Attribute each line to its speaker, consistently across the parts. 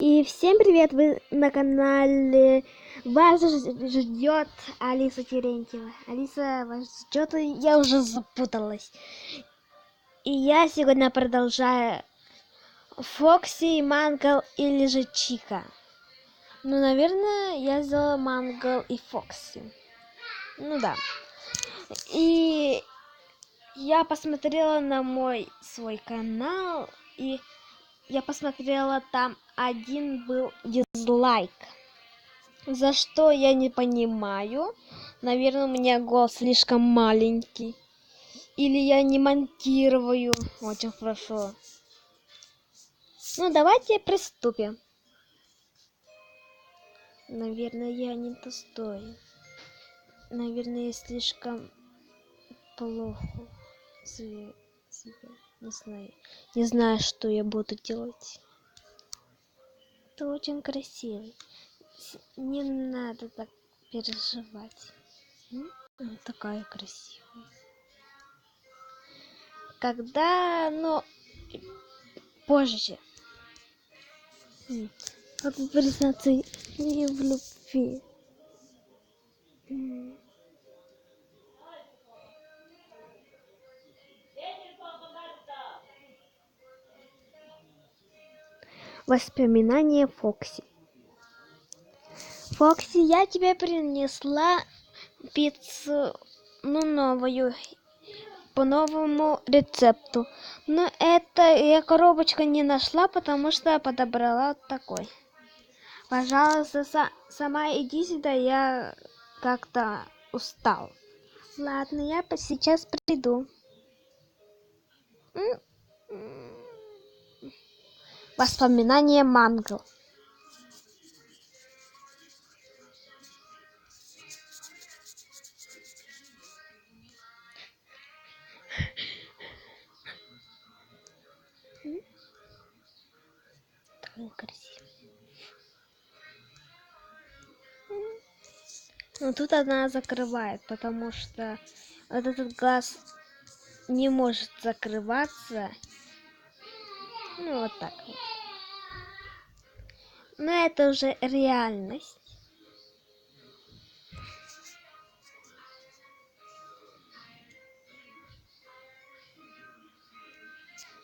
Speaker 1: И всем привет! Вы на канале. Вас ждет Алиса Терентьева. Алиса вас ждет, и я уже запуталась. И я сегодня продолжаю Фокси, Мангл или же Чика. Ну, наверное, я сделала Мангл и Фокси. Ну да. И я посмотрела на свой канал, и я посмотрела, там один был дизлайк. За что я не понимаю. Наверное, у меня голос слишком маленький. Или я не монтирую очень хорошо. Ну, давайте приступим. Наверное, я не достойна. Наверное, я слишком плохо себя. Не знаю. Не знаю, что я буду делать. Это очень красиво. Не надо так переживать. Она такая красивая. Когда, позже. Как признаться ей в любви. Воспоминания Фокси. Фокси, я тебе принесла пиццу, новую, по новому рецепту. Но это я коробочку не нашла, потому что подобрала такой. Пожалуйста, сама иди сюда, я как-то устал. Ладно, я сейчас приду. Воспоминания Мангл. Такая красивая. Но тут она закрывает, потому что вот этот глаз не может закрываться. Ну, вот так вот. Но это уже реальность.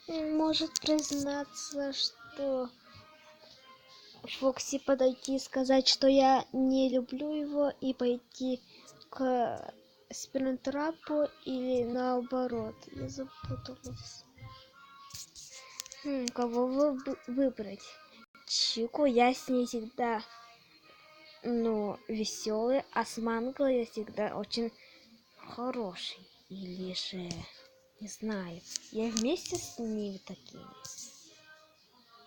Speaker 1: Может признаться, что Фокси подойти и сказать, что я не люблю его, и пойти к спринтрапу, или наоборот. Я запуталась. Кого выбрать? Чику, я с ней всегда, веселый, а с Манго я всегда очень хороший. Или же, не знаю, я вместе с ними такими.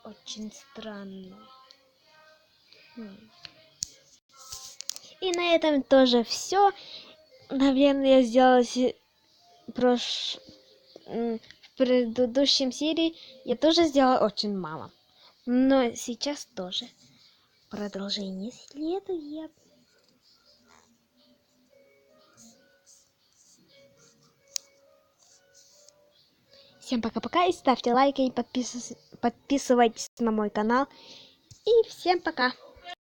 Speaker 1: Очень странно. И на этом тоже все. Наверное, я сделала в предыдущем серии я тоже сделала очень мало. Но сейчас тоже. Продолжение следует. Всем пока-пока, и ставьте лайки, и подписывайтесь на мой канал. И всем пока!